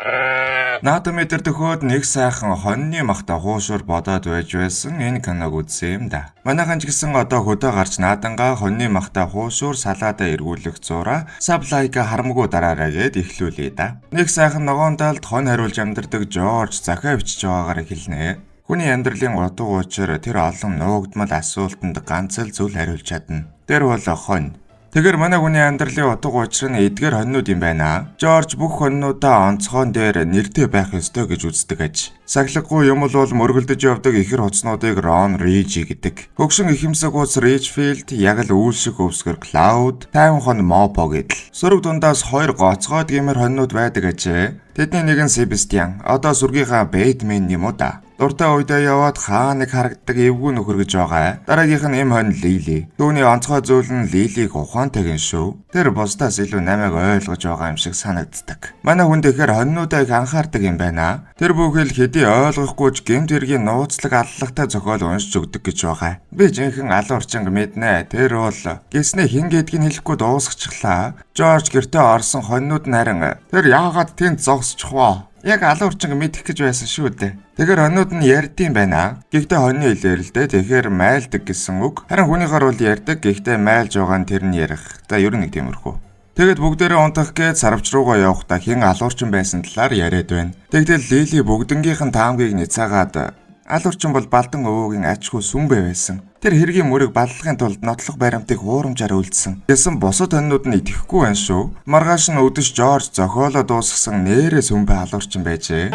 Наадам мэдэрдөхөд нэг сайхан хоньны махта хуушур бодоод байж байсан энэ киног үзсэн юм да. Манайхан ч гэсэн одоо хөдөө гарч наадангаа хоньны махта хуушур салаада эргүүлэх зураа саблайка харамгүй дараарай гэд эхлүүлээ да. Нэг сайхан ногоон талд хонь хариулж амьдардаг Жорж захиа бичиж байгаагаар хэлнэ. Хүний амьдралын утга учир тэр олон нуугдмал асуултанд ганц л зүйл хариулж чадна. Тэр бол хонь. Тэгэр манай хүний амьдралын утга учир нь эдгээр хоньнууд юм байна. Жорж бүх хоньнуудаа онцгоон дээр нэртэй байх ёстой гэж үздэг аж. Сахилгагүй юм бол мөргөлдөж явдаг ихэр хуцнуудыг Рон Рижи гэдэг. Хөгшин ихэмсэг ус Ричфилд, яг л үүл шиг өвсгөр Клауд, тайван хон Мопо гэдэл. Сүрэг дундаас хоёр гоцгой гэмээр хоньнууд байдаг ажээ. Тэдний нэг нь Себастьян, одоо сүргийнхаа Бэтмен юм уу да. Дуртай үедээ яваад хаа нэг харагддаг эвгүй нөхөр гэж байгаа. Дараагийнх нь эм хонь Лили. Түүний онцгой зүйл нь Лилиг ухаантайгэн шүү. Тэр бусдаас илүү намайг ойлгож байгаа юм шиг санагддаг. Манай хүн тэгэхээр хоньнуудаа их анхаардаг юм байна. Тэр бүхэл хэдий ойлгохгүй ч гэмт хэргийн нууцлаг аллагтай зохиол уншиж өгдөг гэж байгаа. Би жинхэнэ алуурчинг мэднэ. Тэр бол гиснэ хин гэдгийг хэлэхгүй дуусгачихлаа. Жорж гэртээ орсон хоньнууд нь харин тэр яагаад тэнд зогсчих вэ? Яг алуурчинг мэдэх гэж байсан шүү дээ. Тэгэхээр хоньнууд нь ярьдсан байна. Гэхдээ хоньны хэлээр л дээ. Тэгэхээр майлдаг гэсэн үг. Харин хүнийхэр бол ярьдаг. Гэхдээ майлж байгаа нь тэр нь ярих. За ер нь нэг тиймэрхүү. Тэгэд бүгдээрээ унтах гээд сарвч руугаа явахдаа хин алуурчин байсан талаар яриад байна. Тэгтэл Лили бүгднгийнх нь таамгийг нэцаагаад алуурчин бол Балдан өвөөгийн ачгүй сүмбэ байсан. Тэр хэргийн мөрийг баллахын тулд нотлох баримтыг хуурамчаар үлдсэн. Гэсэн бусад хоньнууд нь итгэхгүй байна шүү. Маргааш нь өдөш Жорж зохиолоо дуусгасан нээрээ сүмбэ алуурчин байжээ.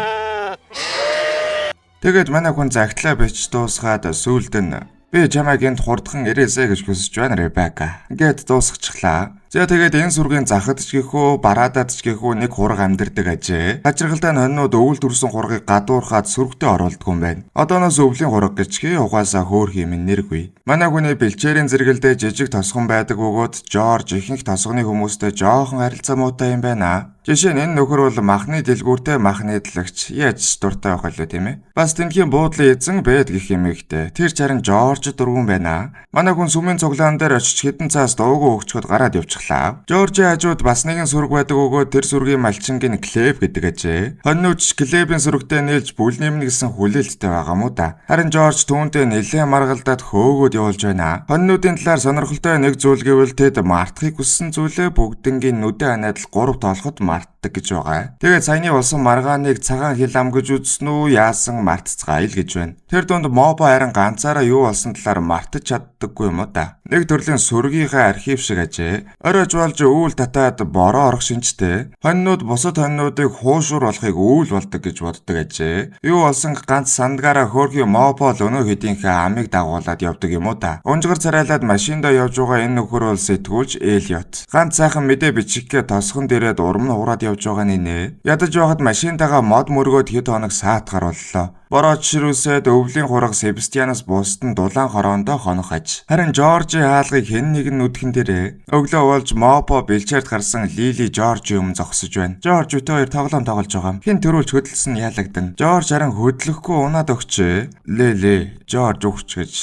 Тэгээд манай хүн загтлаа бич дуусгаад сүүлд нь би чамайг энд хурдхан ирээсэй гэж хүсэж байна Ребека гэд дуусгачихлаа. За тэгээд энэ сүргийн захад ч гэхүү бараадад ч гэхүү нэг хураг амьдардаг ажээ. Хачиргалтай хоньнууд өвөл төрсөн хургийг гадуурхаад сүргтээ оруулдаг юм байна. Одооноос өвлийн хураг гэчгээ угаасаа хөөх юм нэргүй. Манай хүний бэлчээрийн зэрэгэлдээ жижиг тосгон байдаг бөгөөд Жорж ихэнх тосгоны хүмүүстэй жоохон харилцаа муутай юм байна. Жишээ нь энэ нөхөр бол махны дэлгүүртэй махны дэлгч яаж дуртай байх вэ тийм ээ. Бас тэнхийн буудлын эзэн бэд гэх юм ихтэй. Тэр чарын Жорж дургуун байна. Манай хүн сүмийн цуглаан дээр очиж хэдэн цаас дуугүй өгчхөд гараад явчихлаа. Жоржийн хажууд бас нэгэн сүрэг байдаг өгөө тэр сүргийн малчингийн Клеб гэдэг ажээ. Хоньнууч Клебийн сүрэгтээ нээлж бүлнэмнэ гэсэн хүлээлттэй байгаа мó да. Харин Жорж түүнтэй нэлээд маргалдаад хөөгөөд явуулж байна. Хоньнуудын талаар сонирхолтой нэг зүйл гэвэл тэд мартахыг хүссэн зүйлээ бүгднгийн нүдэн ханаад л 3 тоолоход мартдаг гэж байгаа. Тэгээд саяны болсон маргааныг цагаан хил ам гэж үзсэн үү яасан мартцгаая л гэж байна. Тэр дунд Мопо харин ганцаараа юу болсон талаар мартаж чаддаггүй юм да. Нэг төрлийн сүргийнхаа архив шиг ажээ. Оройж болж үүл татаад бороо орох шинжтэй. Хоньнууд бусад хоньнуудыг хуушур болохыг үүл болдог гэж боддог ажээ. Юу болсон ганц сандгаараа хөөрхий Мопо л өнөө хэдийнхээ амийг дагуулад явдаг юм уу да. Унжгар царайлаад машиндаа явж байгаа энэ нөхөр бол сэтгүүлч Элиот. Ганц сайхан мэдээ бичихгээ тосхон дээрээд урам нь ураад явж байгаа нэ. Ядаж байхад машинтайгаа мод мөргөөд хэд хоног саатгаар боллоо. Бороо жишрүүсээд өвлийн хураг Себастьянаас бусд нь дулаан хороондоо хонох аж. Харин Жоржийн хаалгыг хэн нэгэн нүдхэн дээрээ өглөө болж Мопо бэлчээрд гарсан Лили Жоржийн өмнө зогсож байна. Жорж өтөө хоёр тоглоом тоглож байгаа. Хин төрүүлж хөдөлсөн яалагдан. Жорж харин хөдлөхгүй унаад өгчээ. Лили Жорж өгч гэж.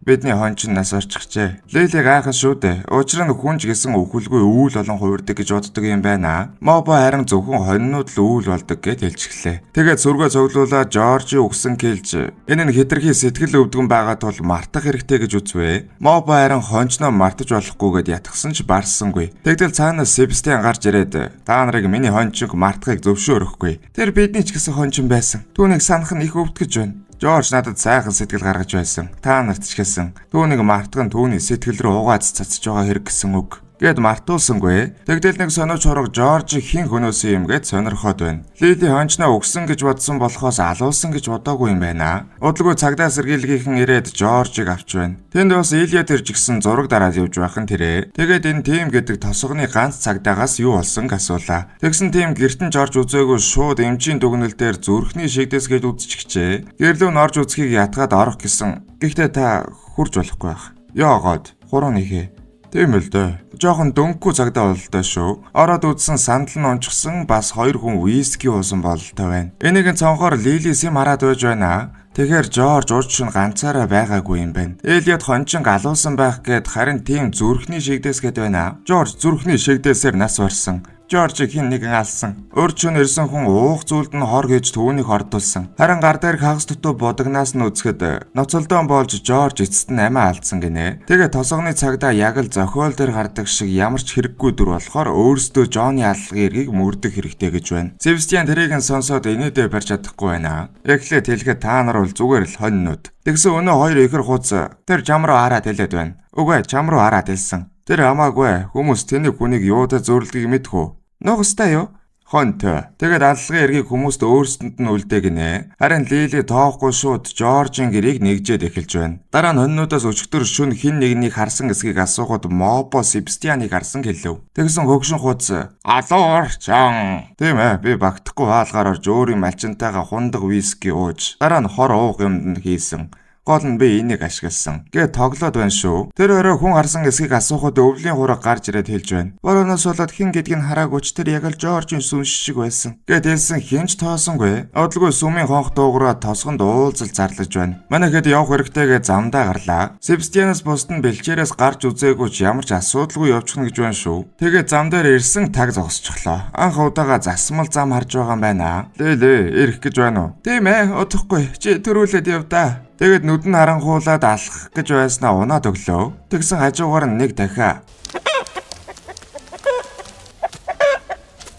Бидний хонч нас орчихжээ. Лили гайхах шүү дээ. Учир нь хүнж гэсэн өвхөлгүй үүл болон хувирдаг гэж боддог юм байна. Мопо харин зөвхөн хоньнууд л үүл болдог гэж хэлчихлээ. Тэгээд сүргээ цуглуулаад Жоржийн өгсөн кэлж. Энэ нь хитрхи сэтгэл өвдгөн байгаа тул мартах хэрэгтэй гэж үзвэ. Мопо харин хончноо мартаж болохгүйгээд ятгсан ч барссангүй. Тэгтэл цаанаас Себастьян гарч ирээд та нарыг миний хончинг мартахыг зөвшөөрөхгүй. Тэр бидний ч гэсэн хончин байсан. Түүнийг санах нь их өвдгөж байна. Жорж надад сайхан сэтгэл гаргаж байсан. Та нарт ч гэсэн түүнийг мартах нь түүний сэтгэл рүү угааж цацж байгаа хэрэг гэсэн үг. Гэт мартуулсангүй. Тэгтэл нэг сониуч хураг Жорж хин хөнөөсөн юм гэд сонирхоод байна. Лили хончноо өгсөн гэж бодсон болохоос алуулсан гэж бодоогүй юм байна. Удалгүй цагдаа сэргийлгийнхэн ирээд Жоржийг авч байна. Тэнд бас Элиот ирж гисэн зураг дараад явж байхын тэрэ. Тэгээд энэ тим гэдэг тосгоны ганц цагдаагаас юу болсон асуулаа. Тэгсэн тим гэртэн Жорж үзээгүй шууд эмчийн дүгнэлт дээр зүрхний шигдээс гээд үзчихжээ. Гэрлүү нь орж үзхийг ятгаад орох гэсэн. Гэхдээ та хурж болохгүй байх. Яагаад? 3-1. Тийм л дээ. Жохон дөнгөгүй цагдаа бололтой шүү. Ороод үзсэн сандал нь унчихсан бас 2 хүн виски уусан бололтой байна. Энийг цонхоор Лили сэм хараад байж байна. Тэгэхээр Жорж урд шин ганцаараа байгаагүй юм байна. Элиот хончин галуулсан байх гээд харин тийм зүрхний шигдээс гээд байна. Жорж зүрхний шигдээсээр нас барсан. Жоржийг хэн нэгэн алсан. Өрчөн ирсэн хүн уух зүйлд нь хор хийж түүнийг хордуулсан. Харин гар дээр хагас дутуу будагнаас нь үзэхэд ноцолдоон болж Жорж эцэст нь амиа алдсан гинэ. Тэгээ тосгоны цагдаа яг л зохиол дээр гардаг шиг ямар ч хэрэггүй дүр болохоор өөрсдөө Жоны аллагын эргийг мөрдөх хэрэгтэй гэж байна. Себастьян тэрийг нь сонсоод инээдээ барьж чадахгүй байна. Эхлээд хэлэхэд та нар бол зүгээр л хоньнууд. Тэгсэн өнөө хоёр ихэр хууц тэр чам руу хараад хэлээд байна. Үгүй чам руу хараад хэлсэн. Тэр хамаагүй хүмүүс тэнийг хүнийг юудаа зөрлөдгийг мэдхүү. Нугастай юу? Хонтой. Тэгээд аллагын эргийг хүмүүст өөрсдөнд нь үлдээг нэ. Харин Лили тоохгүй шууд Жоржийн гэрийг нэгжээд эхэлж байна. Дараа нь хоньнуудаас өчигдөр шөнө хин нэгнийг харсан эсгийг асуухад Мопо Себастьяныг харсан гэлв. Тэгсэн хөгшин хуудас алуурчан. Тийм ээ, би багтахгүй хаалгаар орж өөрийн малчинтайгаа хундаг виски ууж дараа нь хор уух юмд нь хийсэн. Гол нь би энийг ашигласан. Гэ тоглоод байна шүү. Тэр өрөө хүн харсан эсгийг асуухад өвлийн хураг гарч ирээд хэлж байна. Борооноос болоод хин гэдгийг хараагүй ч тэр яг л Жоржийн сүнс шиг байсан. Гэт хэлсэн хинч тоосонгүй. Одлгүй сүмийн хонх дуугараа тосгонд уулзал зарлаж байна. Манайхэд явах хэрэгтэйгээ замдаа гарлаа. Себастьянаас бусд нь бэлчээрээс гарч үзээгүй ч ямар ч асуудалгүй явчихна гэж байна шүү. Тэгээ зам дээр ирсэн таг зогсчихлоо. Анх удаага засмал зам харж байгаа юм байна. Лээ ирэх гэж байна уу? Тийм ээ, удахгүй. Чи төрүүлээд яв да. Тэгээд нүд нь харанхуулаад алах гэж байснаа унаад өглөө. Тэгсэн хажуугаар нь нэг дахиа.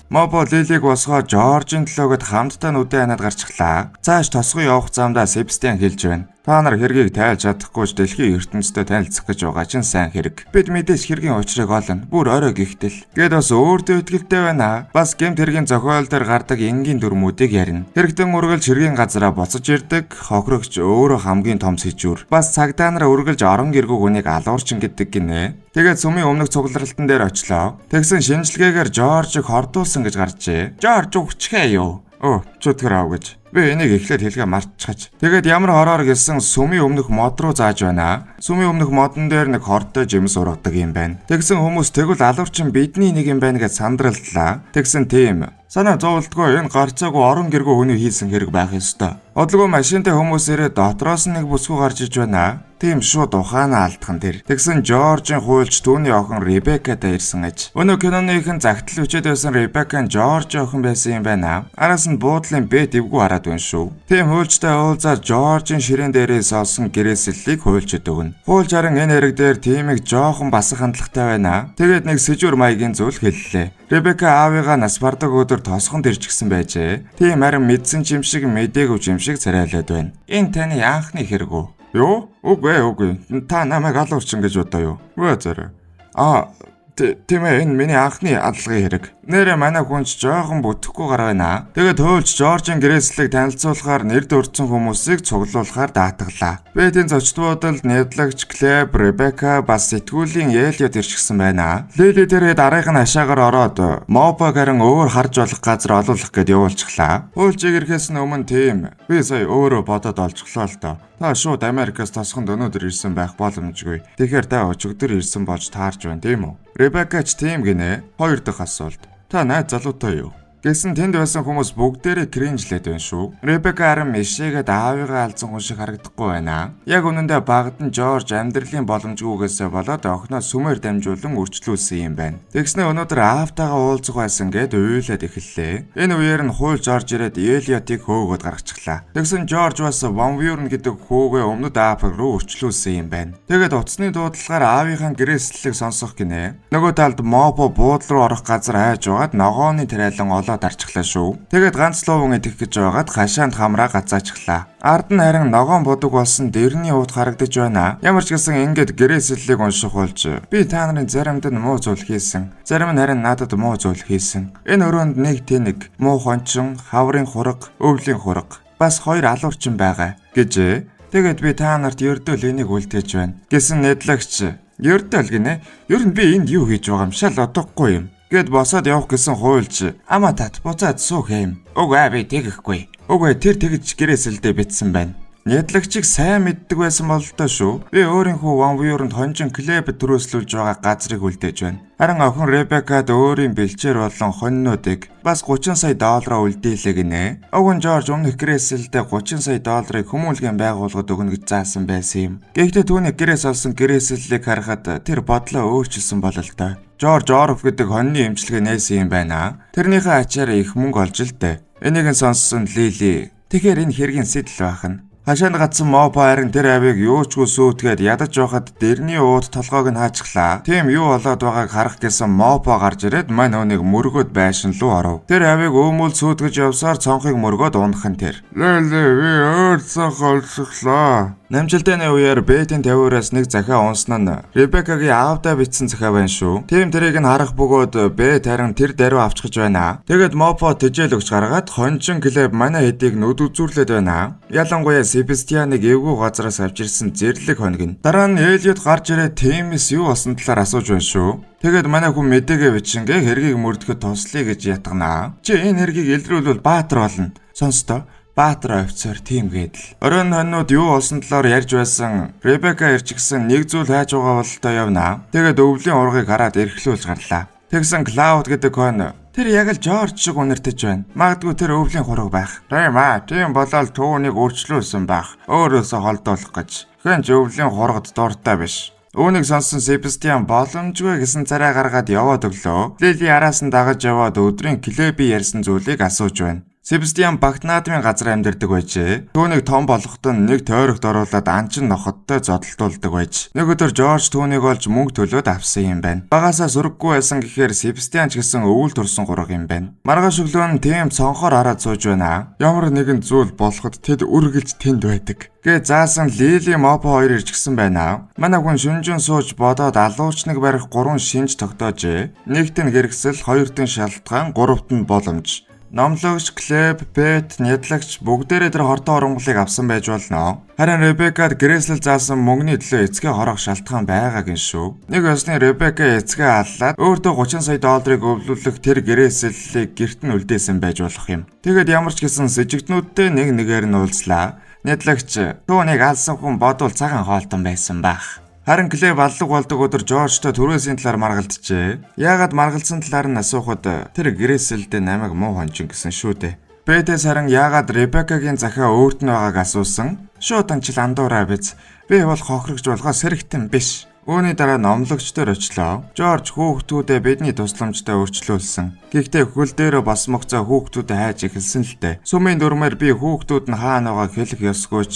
Мопо Лилиг босгоо Жоржийн төлөөгд хамтдаа нүдээ ханаад гарчихлаа. Цааш тосгоо явах замдаа Себастьян хэлж байна. Та нар хэргийг тайлж чадахгүй ч дэлхийн ертөнцтэй танилцах гэж байгаа чинь сайн хэрэг. Бид мэдээж хэргийн учрыг олно. Бүр орой гихтэл. Гэт бас өөртөө итгэлтэй байна. Бас гэмт хэргийн зохиол дээр гардаг энгийн дүрмүүдийг ярина. Хэрэгтэн үргэлж хэргийн газараа боцож ирдэг, хохирогч өөрөө хамгийн том сэжүүр. Бас цагдаа нараа үргэлж орон гэргүй хүнийг алуурчин гэдэг гинэ. Тэгээд сүмийн өмнөх цугларалтан дээр очлоо. Тэгсэн шинжилгээгээр Жоржийг хордуулсан гэж гарчээ. Жорж өгчхээ юу? Чөтгөр аав гэж. Би энийг эхлээд хэлгээ мартчихач. Тэгээд ямар хороор гэлсэн сүмийн өмнөх мод руу зааж байна. Сүмийн өмнөх модон дээр нэг хортой жимс ургадаг юм байна. Тэгсэн хүмүүс тэгвэл алуурчин бидний нэг юм байна гэж сандраллаа. Тэгсэн тийм. Санаа зовлтгүй энэ гарцаагүй орон гэргүй хүний хийсэн хэрэг байх ёстой. Одлого машинтай хүмүүс ирээд дотроос нэг бүсгүй гарч иж байна. Тийм шууд ухаанаа алдхан тэр. Тэгсэн Жоржийн хуульч түүний охин Ребеккатай ирсэн аж. Өнөө киноныхын загтал хүчээд байсан Ребекка нь Жоржийн охин байсан юм байна. Араас нь буудлын бэ дэвгүй хараад байна шүү. Тийм хуульчтай уулзаад Жоржийн ширээн дээрээс олсон гэрээсэллийг хуульчид өгнө. Хуульч харин энэ хэрэг дээр тиймийг жоохон басах хандлагатай байна. Тэгээд нэг сэжүр маягийн зүйл хэллээ. Ребекка аавыгаа нас бардаг өдөр тосгонд ирчихсэн байжээ. Тийм харин мэдсэн юм шиг мдээгүй юм шиг царайлаад байна. Энэ таны анхны хэрэг үү? Юу? Үгүй. Та намайг алуурчин гэж бодоо юу? Үгүй зэрэг. Тийм ээ, энэ миний анхны аллагын хэрэг. Нэрээ манай хүнч жоохон бүтэхгүй гар байна. Тэгээд хөөлж Жоржийн гэрээслийг танилцуулахаар нэр дөөрцөн хүмүүсийг цуглуулахаар даатгалаа. Бэтийн зочд буудалд нэвдлагч Клеб, Ребекка бас сэтгүүлийн Элиот ирчихсэн байна. Лили тэрээ дараагийн хашаагаар ороод Мопог харин өөр харж болох газар олуулах гэд явуулчихлаа. Хөөлжийг ирэхээс өмнө тийм. Би сая өөрөө бодоод олжглоо л доо. Та шууд Америкаас тосгонд өнөөдөр ирсэн байх боломжгүй. Тэгэхээр та өчигдөр ирсэн болж таарж байна тийм үү? Ребекка ч тийм гинэ. Хоёр дахь асуулт. Та найз залуутай юу? Гэсэн тэнд байсан хүмүүс бүгдээрээ кринжлээд байна шүү. Ребекка харин Мишегээд аавыгаа алдсан хүн шиг харагдахгүй байна. Яг үнэндээ багт нь Жорж амьдралын боломжгүйгээсээ болоод охиноо сүмээр дамжуулан үрчлүүлсэн юм байна. Тэгснэ өнөөдөр аавтайгаа уулзах байсан гэд уйлаад эхэллээ. Энэ үеэр нь хуульч орж ирээд Элиотыг хөөгөөд гаргачихлаа. Тэгсэн Жорж бас Ванвюрн гэдэг хүүгээ өмнөд Африк руу үрчлүүлсэн юм байна. Тэгээд утасны дуудлагаар аавынхаа гэрээслэлийг сонсох гинэ. Нөгөө талд Мопо буудлын руу орох газар хайж угаад ногооны тариалан дарчихлаа шүү. Тэгээд ганц луун идэх гэж байгаад хашаанд хамраа гацаачихлаа. Ард нь харин ногоон будаг болсон дэрний ууд харагдаж байна. Ямар ч гэсэн ингээд гэрээслэлийг унших болж би та нарын заримд нь муу зүйл хийсэн. Зарим нь харин надад муу зүйл хийсэн. Энэ өрөөнд нэг тэнэг, муу хончин, хаврын хураг, өвлийн хураг, бас хоёр алуурчин байгаа гэж. Тэгээд би та нарт ердөөл энийг үлдээж байна гэсэн нэдлагч. Ердөөл гинэ. Ер нь би энд юу хийж байгаа юм шал одохгүй юм. Гэт босоод явах гэсэн хуульч ама тат буцаад суух юм. Үгүй би тэгэхгүй. Үгүй тэр тэгж гэрээсэлдээ битсэн байна. Нэдлагчийг сайн мэддэг байсан бол тоо шүү. Би өөрийнхөө Ванвюрнд хонжин Клеб төрөөслүүлж байгаа газрыг үлдээж байна. Харин охин Ребеккад өөрийн бэлчээр болон хоньнуудыг бас 30 сая доллараар үлдээлээ гинэ. Өвгөн Жорж өмнөх гэрээсэлдээ 30 сая долларыг хүмүүлгийн байгууллагад өгнө гэж заасан байсан юм. Гэхдээ түүний гэрээс олсон гэрээсэллийг харахад тэр бодлоо өөрчилсөн болол тоо. Жорж Оров гэдэг хоньны эмчилгээ нээсэн юм байна. Тэрнийхээ ачаар их мөнгө олж л дээ. Энийг нь сонссон Лили. Тэгэхээр энэ хэргийн сэтэл байх нь. Хашаанд гацсан Мопо харин тэр авийг юучгүй сүйтгээд ядаж байхад дэрний ууд толгойг нь хаачглаа. Тийм юу болоод байгааг харах гэсэн Мопо гарч ирээд мань өнийг мөргөөд байшин руу оров. Тэр авийг өөмөл сүйтгэж явсаар цонхыг мөргөөд унах нь тэр. Лили би өөр цонх олсглаа. Намжилтын үеэр Бетийн тавиураас нэг захиа унсан нь Ребекагийн аавдаа бичсэн захиа байна шүү. Тийм тэрийг нь харах бөгөөд Бет харин тэр даруй авчиж байна. Тэгээд Мопо тэжээл өгч гаргаад хончин Клеб манай хэдийг нүд үзүүрлээд байна. Ялангуяа Себастьяныг эвгүй газараас авч ирсэн зэрлэг хоног нь. Дараа нь Элиот гарч ирээд Тимис юу болсон талаар асууж байна шүү. Тэгээд манай хүн мэдээгээ бичингээ хэргийг мөрдөхөд туслая гэж ятгана. Чи энэ хэргийг илрүүлвэл баатар болно. Сонстоо. Баатар офицер тийм гэдэл. Оройн хонууд юу болсон талаар ярьж байсан. Ребека ирчихсэн нэг зүйл хайж байгаа бололтой явна. Тэгээд өвлийн ургыг хараад эрхлүүлж гарлаа. Тэгсэн Клауд гэдэг хон тэр яг л Жорж шиг үнэртэж байна. Магадгүй тэр өвлийн хураг байх. Тийм болоод түүнийг өөрчлүүлсэн байх. Өөрөөсөө холдуулах гэж. Хэнч өвлийн хурагд дуртай биш. Үүнийг сонссон Себастьян боломжгүй гэсэн царай гаргаад яваад өглөө. Лили араас нь дагаж яваад өдрийн Клеби ярьсан зүйлийг асууж байна. Себастьян багт наадмын газар амьдардаг байжээ. Түүнийг том болгоход нь нэг тойрогт оруулаад анчин нохоттой зодтолтуулдаг байж. Нэг өдөр Жорж түүнийг олж мөнгө төлөөд авсан юм байна. Багасаа сургаггүй байсан гэхээр Себастьян ч гэсэн өвөл турсан гураг юм байна. Маргааш өглөө нь тийм цонхоор хараад сууж байна. Ямар нэгэн зүйл болоход тэд үргэлж тэнд байдаг. Гэ заасан Лили Мопо хоёр ирчихсэн байна. Манай хүн шүнжин сууж бодоод алуучныг барих 3 шинж тогтоожээ. Нэгт нь хэрэгсэл, хоёрт нь шалтгаан, гуравт нь боломж. Номлогч, Клеб, Бет, Нядлагч бүгдээрээ тэр хортой оронголыг авсан байж болно. Харин Ребекад Грэслэл заасан мөнгөний төлөө эцгээ хорох шалтгаан байгаагийн шүү. Нэг өсний Ребека эцгээ аллаад өөртөө 30 сая долларыг өвлүүлэх тэр Грэслэлийг гэрт нь үлдээсэн байж болох юм. Тэгэд ямар ч гэсэн сэжигтнүүдтэй нэг нэгээр нь уулзлаа. Нядлагч түүнийг алсан хүн бодвол цагаан хоолтон байсан байх. Харин Клеб аллаг болдог өдөр Жоржтой түрээсийн талаар маргалджээ. Яагаад маргалсан талаар нь асуухад тэр Грэсэлд намайг муу хончин гэсэн шүү дээ. Бетээс харин яагаад Ребекагийн захиа өөрт нь байгааг асуусан. Шууд анчил андуураа биз. Би бол хохирогч болгоос сэрэгтэн биш. Үүний дараа номлогч төр очлоо. Жорж хүүхдүүдээ бидний тусламжтай өөрчлүүлсэн. Гэхдээ хөл дээрээ бас могцоо хүүхдүүдэд хайж эхэлсэн л дээ. Сүмийн дүрмээр би хүүхдүүд нь хаана байгааг хэлэх ёсгүйч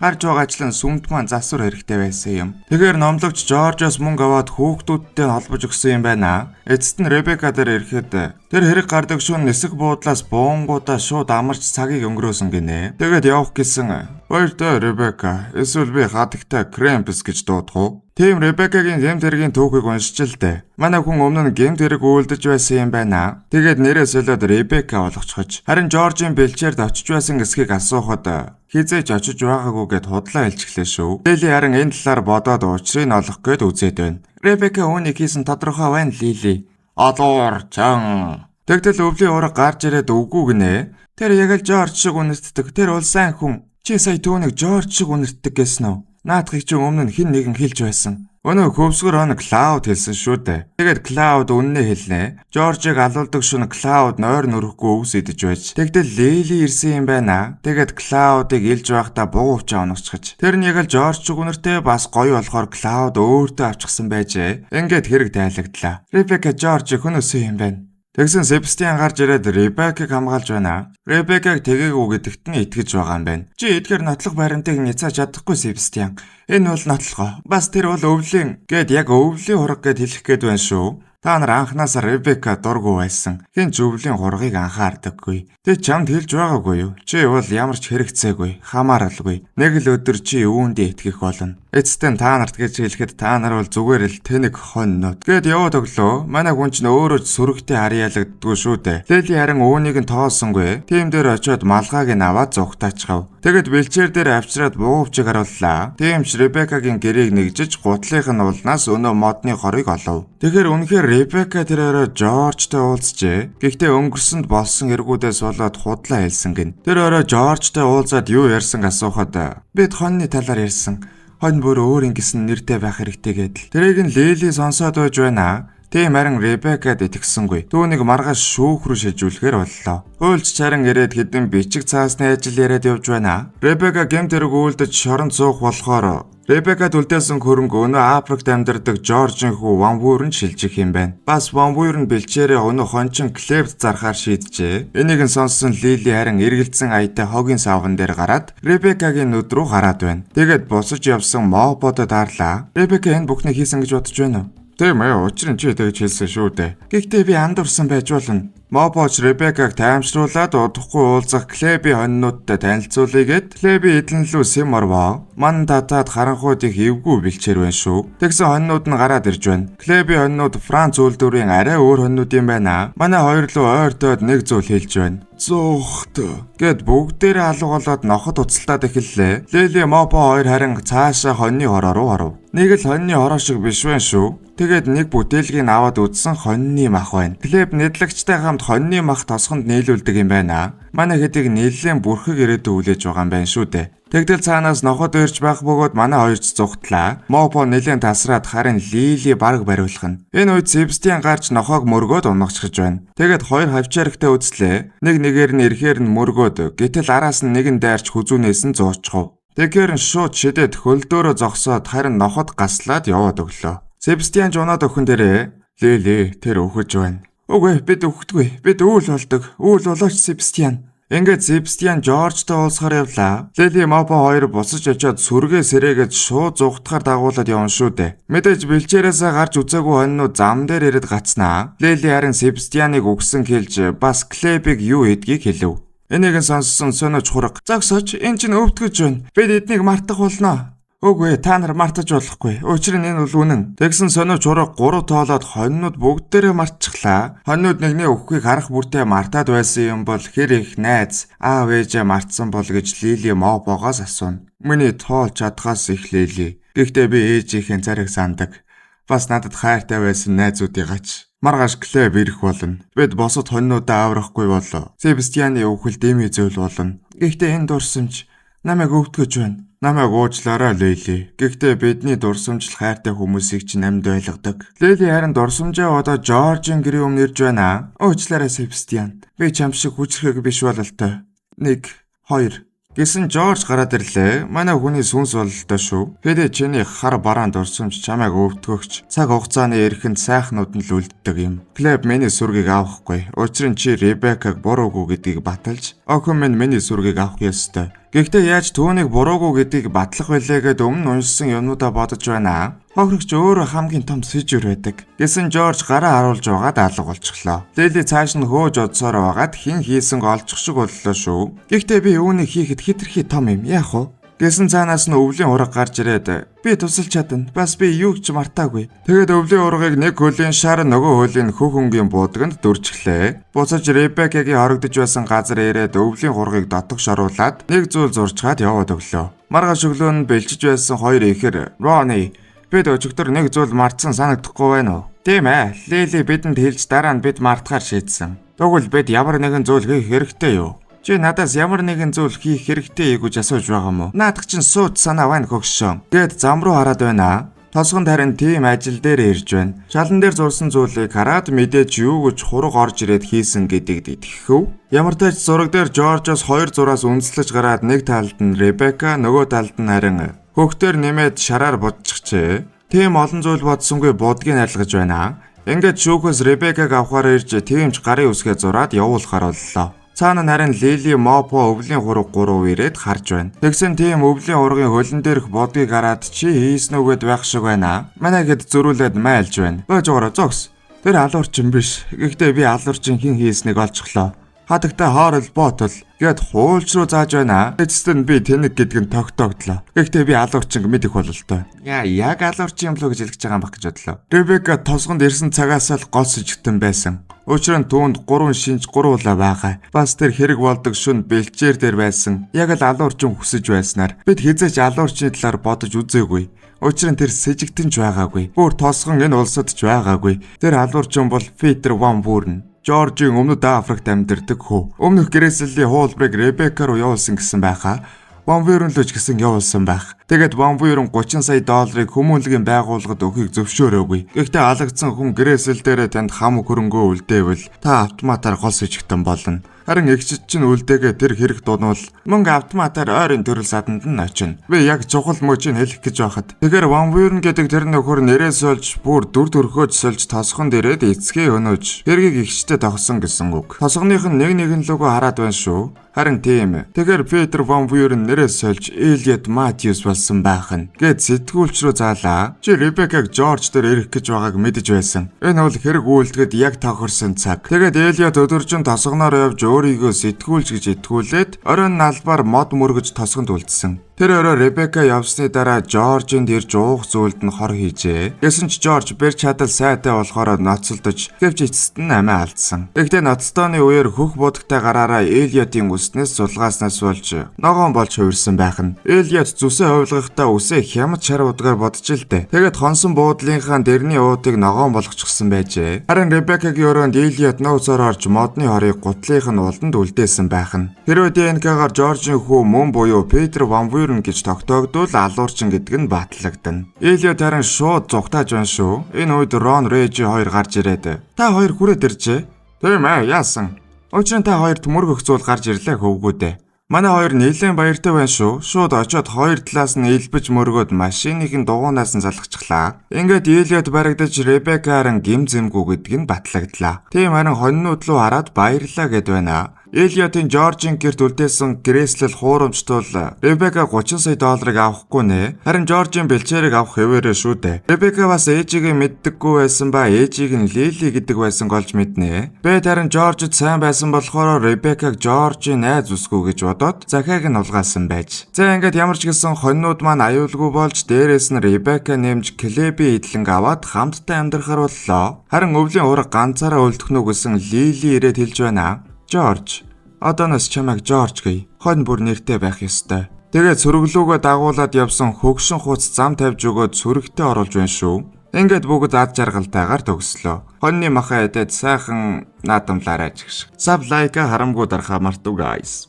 гарч байгаачлан сүмд маань засвар хэрэгтэй байсан юм. Тэгэхээр номлогч Жоржоос мөнгө аваад хүүхдүүдтэй холбож өгсөн юм байна. Эцэст нь Ребека дээр ирэхэд тэр хэрэг гардаг шөнө нисэх буудлаас буунгуудаа шууд амарч цагийг өнгөрөөсөн гинэ. Тэгээд явах гэсэн. Баяртай Ребека. Эсвэл би хадагтай Кремпс гэж дуудах уу? Тийм Ребекагийн гэмт хэргийн түүхийг уншиж л дээ. Манай хүн өмнө нь гэмт хэрэг үйлдэж байсан юм байна. Тэгээд нэрээ солиод Ребека болгочихож. Харин Жоржийн бэлчээрд очиж байсан эсхийг асуухад хизээж очиж байгаагүй гэд худлаа хэлчихлээ шүү. Лили харин энэ талаар бодоод учрыг олох гээд үзээд байна. Ребека үүнийг хийсэн тодорхой байна Лили. Олуур чан. Тэгтэл өвлийн ураг гарч ирээд үгүй гинэ. Тэр яг л Жорж шиг үнэртдэг. Тэр бол сайн хүн. Чи сая түүнийг Жорж шиг үнэртдэг гэсэн үү? Наадахыг чи өмнө нь хин нэгэн хэлж байсан. Өнөө хөвсгөр хоног Клауд хэлсэн шүү дээ. Тэгээд Клауд үннээ хэлнэ. Жоржийг алуулдаг шөнө Клауд нойр нөрөхгүй өвс идэж байж. Тэгтэл Лили ирсэн юм байна. Тэгээд Клаудыг илж байхдаа буугуучаа оногчгож. Тэр нь яг л Жорж чигүнэртэй бас гоё болохоор Клауд өөртөө авчихсан байжээ. Ингээд хэрэг тайлагдлаа. Ребека Жоржийг хөнөөсөн юм байна. Тэгсэн Себастьян гарч ирээд Ребекаг хамгаалж байна. Ребекаг тэгээгүй гэдэгт нь итгэж байгаа юм байна. Чи эдгээр нотлох баримтыг няцааж чадахгүй Себастьян. Энэ бол нотлохоо. Бас тэр бол өвлийн гэд яг өвлийн хураг гэд хэлэх гээд байна шүү. Та нар анханасаа Ребека дургу байсан. Хин ч өвлийн хургийг анхаардаггүй. Тэг чамд хэлж байгаагүй юу? Чи бол ямар ч хэрэгцээгүй, хамааралгүй. Нэг л өдөр чи үүндээ итгэх болно. Эцэстэн та нарт гэж хэлэхэд та нар бол зүгээр л тэнэг хоннод. Гэт яваад өглөө. Манай хүн ч өөрөө сүрэгтэй харьяалагддгүй шүү дээ. Лили харин үүнийг нь тоосонгүй. Тим дээр очиод малгайг нь аваад зугтаачгав. Тэгэд бэлчээр дээр авчираад буугавчиг харууллаа. Тимч Ребекагийн гэрээг нэгжиж гутлынх нь улнаас өнөө модны хорыг олов. Тэгэхээр үнэхээр Ребека тэр орой Жоржтой уулзжээ. Гэхдээ өнгөрсөнд болсон эргүүдээс болоод худлаа хэлсэн гин. Тэр орой Жоржтой уулзаад юу ярьсан асуухад бид хоньны талаар ярьсан. Хонь бүр өөр ингэсэн нэртэй байх хэрэгтэй гэдэл. Тэрийг нь Лили сонсоод байж байна. Тийм харин Ребекад итгэсэнгүй. Түүнийг маргааш шүүх рүү шилжүүлэхээр боллоо. Хуульч чаран ирээд хэдэн бичиг цаасны ажил яриад явж байна. Ребека гэмт хэрэг үйлдэж шоронд суух болохоор Ребекад үлдээсэн хөрөнгө өнөө Африкт амьдардаг Жоржийн хүү Ванвуурн шилжих юм байна. Бас Ванвуурн бэлчээрээ өнөө хончин Клебд зархаар шийджээ. Энийг нь сонссон Лили харин эргэлзсэн аятай хогийн савган дээр гараад Ребекагийн нүд рүү хараад байна. Тэгээд босож явсан Моподод хаарлаа. Ребека энэ бүхнийг хийсэн гэж бодож байна уу? Тийм ээ, учир нь чи тэгж хэлсэн шүү дээ. Гэхдээ би андуурсан байж болно. Мопоч Ребекаг таймшруулаад удахгүй уулзах Клеби хоньнуудтай танилцуулъягээд Клеби эдлэнлүү сэм орвоо. Ман татаад харанхууд их эвгүй бэлчээр байна шүү. Тэгсэн хоньнууд нь гараад ирж байна. Клеби хоньнууд Франц үйлдвэрийн арай өөр хоньнууд юм байна. Манай хоёр лөө ойртоод нэг зүйл хэлж байна. Зүхт гэд бүгдээрээ алгуулад ноход уцалтаад эхэллээ. Лили Мопо хоёр харин цаашаа хоньны хороо руу оров. Нэг л хоньны хороо шиг биш байна шүү. Тэгээд нэг бүтээлгийг аваад үзсэн хоньны мах байна. Клеб нэдлэгчтэй хамт хоньны мах тосгонд нийлүүлдэг юм байна. Манай хэдийг нэлээд бүрхэг ирээдүй үлээж байгаа юм байна шүү дээ. Тэгтэл цаанаас ноход ирж байх бөгөөд манай хоёрч зүгтлаа. Мопо нэлээд тасраад харин Лили бараг бариулах нь. Энэ үед Себастьян гарч нохоог мөргөөд унагчж байна. Тэгээд хоёр хавчаархтай үзлээ. Нэг нэгээр нь ирэхээр нь мөргөөд гэтэл араас нь нэгэн дайрч хүзүүнээс нь зуучхав. Тэгэхээр нь шууд шидэд хөлдөөрөө зогсоод харин ноход гаслаад яваад өглөө. Себастьян жунаад өхөн дээрээ Лили тэр өхөж байна. Үгүй бид өгөхдгүй. Бид үүл болдог. Үүл болооч Себастьян. Ингээд Себастьян Жоржтой уулзахаар явлаа. Лили Мопо хоёр босож очиод сүргээ сэрээгээд шууд зугтахаар дагуулад явна шүү дээ. Мэдээж бэлчээрээсээ гарч үзээгүй хоньнууд зам дээр ирээд гацнаа. Лили харин Себастьяныг үгсэн хэлж бас Клебиг юу гэдгийг хэлв. Энийг нь сонссон сониуч хураг. Зогсооч, эн чинь өвдгөж байна. Бид эднийг мартах болно. Үгүй та нар мартаж болохгүй. Учир нь энэ бол үнэн. Тэгсэн сониуч хураг 3 тоолоод хоньнууд бүгдээрээ мартчихлаа. Хоньнууд нэгний өвхийг харах бүртээ мартаад байсан юм бол хэр их найз аав ээжээ мартсан бол гэж Лили Мопогоос асууна. Миний тоолж чадхаас их Лили. Гэхдээ би ээжийнхээ зариг сандаг. Бас надад хайртай байсан найзуудыгаач. Маргааш Клеб ирэх болно. Бид босод хоньнуудаа аврахгүй болоо. Себастьяны өвхөл дэмий зөвл болно. Гэхдээ энэ дурсамж намайг өвдгөж байна. Намайг уучлаарай Лили. Гэхдээ бидний дурсамжл хайртай хүмүүсийг ч намд ойлгодог. Лили харин дурсамжаа одоо Жоржийн гэрээ өмнө ирж байна. Уучлаарай Себастьян. Би чам шиг хүчрхэг биш бололтой. 1 2 гэсэн Жорж гараад ирлээ. Манай хүний сүнс бололтой шүү. Хэдэ чиний хар бараан дурсамж чамайг өвдгөгч. Цаг хугацааны эрхэнд сайхнууд нь л үлддэг юм. Клеб миний сүргийг авахгүй. Учир нь чи Ребекаг буруугүй гэдгийг баталж, охин минь миний сүргийг авах ёстой. Гэхдээ яаж түүнийг буруугүй гэдгийг батлах вэлээ гэд өмнө уншсан юмудаа бодож байна. Хохирогч өөрөө хамгийн том сэжвэр байдаг. Гэсэн Жорж гараа харуулж байгаад алга болчихлоо. Лили цааш нь хөөж одсоор байгаад хин хийсэнг олчих шиг боллоо шүү. Гэхдээ би үүнийг хийхэд хитрхи том юм. Яах вэ? Гэсэн цаанаас нь өвлийн ураг гарч ирээд би тусалж чадна. Бас би юу ч мартаагүй. Тэгээд өвлийн урагыг нэг хөлийн шар нөгөө хөлийн хөхөнгийн буудагт дүрчихлээ. Буцаж Ребекагийн хорогдож байсан газар ирээд өвлийн урагыг дотог шоруулад нэг зүйл зурчгаад яваад өглөө. Маргааш өглөө нь бэлчиж байсан хоёр ихэр Рони бид өчигдөр нэг зүйл мартсан санагдахгүй байна уу? Тийм ээ. Лили бидэнд хэлж дараа нь бид мартахаар шийдсэн. Тэгвэл бид ямар нэгэн зүйл хийх хэрэгтэй юу? Чи надаас ямар нэгэн зүйл хийх хэрэгтэй гэж асууж байгаа юм уу? Наадах чинь сууд санаа байна хөгшөө. Гэт зам руу хараад байна. Тосгонд харин тийм ажил дээр ирж байна. Шалан дээр зурсан зүйлийг хараад мэдээж юу гэж хураг орж ирээд хийсэн гэдэгт итгэв. Ямар ч тач зураг дээр Жоржоос 2 зураас үндэслэж гараад нэг талд нь Ребека, нөгөө талд нь харин хөхтөр нэмээд шараар бодчихжээ. Тийм олон зүйл бодсонгүй будгийг арилгаж байна. Ингээд шүүхээс Ребекаг авахаар ирж тиймч гарын үсгээ зураад явуулахаар боллоо. Цаана нарийн Лили Мопо өвлийн хураг 3 ирээд харж байна. Тэгсэн тийм өвлийн ургийн хөлн дээрх бодгийг хараад чи хийснүүгээд байх шиг байна. Манайд зөрүүлээд майлж байна. Божгороо зогс. Тэр алуурчин биш. Гэхдээ би алуурчин хэн хийснийг олчихлоо. Хатагтай хоорол боотол гэд хуулч руу зааж байна. Эцэст нь би тэнэг гэдг нь тогтоогдлоо. Гэхдээ би алуурчин мэдэх бололтой. Яг алуурчин юм лөө гэж хэлж байгаа юм баг гэж бодлоо. Ребека тосгонд ирсэн цагаас л гол сэжигтэн байсан. Учир нь түүнд 3 шинж 3 улаа байгаа. Бас тэр хэрэг болдог шүн бэлчээр дээр байсан. Яг л алуурчин хүсэж байснаар бид хизээч алуурчны талаар бодож үзээгүй. Учир нь тэр сэжигтэнч байгаагүй. Бүр тосгон энэ улсад ч байгаагүй. Тэр алуурчин бол Питер Ванвуурн. Жоржийн өмнөд Африкт амьдардаг хүү. Өмнөх гэрээслийн хуулбарыг Ребека руу явуулсан гэсэн байхаа. Ванвуурн л ч гэсэн явуулсан байх. Тэгээд Ванвуурн 30 сая долларыг хүмүүнлэгийн байгууллагад өгөхийг зөвшөөрөөгүй. Гэхдээ алагдсан хүн гэрээсэл дээр танд хам хөрөнгөө үлдээвэл та автоматар гол сэжигтэн болно. Харин эгчид чинь үлдээгээ тэр хэрэг дунвал мөнгө автоматар ойрын төрөл саданд нь очино. Би яг чухал мөчийг хэлэх гэж байхад тэгэхээр Van Buren гэдэг тэр нөхөр нэрээс олж бүр дүр төрхөөж сольж тосгонд ирээд эцгээ өнөөж хэргийг эгчтэй тогсон гэсэн үг. Тосгоных нь нэг лугоо хараад байна шүү. Харин тийм. Тэгэхээр Петр Van Buren нэрээс сольж Elliot Matthews болсон байх нь гэд сэтгүүлч рүү заалаа. Чи Ребеккаг Жорж дээр ирэх гэж байгааг мэдэж байсан. Энэ бол хэрэг үйлдэхэд яг тохирсон цаг. Тэгээд Elliot өдөржин тосгоноор явж өөрийгөө сэтгүүлч гэж итгүүлээд оройн налбаар мод мөргөж тосгонд үлдсэн. Тэр өрөө Ребекка явсны дараа Жоржинд ирж уух зүйлд нь хор хийжээ. Гэсэн ч Жорж барьж чадал сайтай болохоор ноцолдож гэвч эцэст нь амиа алдсан. Гэхдээ ноцтооны үеэр хөх будагтай гараараа Элиотийн үснээс сулгааснаас болж ногоон болж хувирсан байх нь. Элиот зүсээ хувилгахдаа үсээ хямд шар удгаар бодож л дээ. Тэгээд хонсон буудлынхаа дэрний уудыг ногоон болгочихсон байжээ. Харин Ребеккагийн өрөөнд Элиот нөөцөөр орж модны хорыг гутлынх нь улданд үлдээсэн байх нь. Хэрвээ ДНК-гаар Жоржийн хүү мөн буюу Петр Van Buren гэж тогтоогдвол алуурчин гэдэг нь батлагдана. Элиот харин шууд зүгтааж байна шүү. Энэ үед Рон Режи хоёр гарч ирээд та хоёр хүрээд иржээ. Тийм ээ, яасан? Учир нь та хоёрт мөргөх зүйл гарч ирлээ хөвгүүдээ. Манай хоёр нэлээд баяртай байна шүү. Шууд очиод хоёр талаас нь илбэж мөргөөд машиныг нь дугуунаас нь залгахчихлаа. Ингээд Элиот барагдаж Ребеккааран гим зэмгүй гэдэг нь батлагдлаа. Тийм харин хоньнууд руу хараад баярлаа гэд байна. Элиотын Жоржийн гэрт үлдээсэн гэрээслэл хуурамчтуул Ребекка $30 сая авахгүй нэ. Харин Жоржийн бэлчээрийг авах хэвээрээ шүү дээ. Ребекка бас ээжигээ мэддэггүй байсан ба ээжийг нь Лили гэдэг байсан голж мэднэ. Бэт харин Жоржид сайн байсан болохоор Ребеккаг Жоржийн найз үсгүй гэж бодоод захиаг нь улгаасан байж. За ингээд ямар ч гэсэн хоньнууд маань аюулгүй болж дээрээс нь Ребекка нэмж Клеби идэлэнг аваад хамтдаа амьдрахаар боллоо. Харин өвлийн ураг ганцаараа өлтгөнө гэсэн Лили ирээд хэлж байна. Жорж, одооноос чамайг Жорж гэе. Хонь бүр нэртэй байх ёстой. Тэгээд сөрөглөөгөө дагуулад явсан хөгшин хуц зам тавьж өгөөд сөрөгтэй оруулж байна шүү. Ингээд бүгд ад жаргалтайгаар төгслөө. Хоньны махаа идээд сайхан наадамлаарай ч гэх шиг. Саб лайка харамгүй дарахаа мартав guys.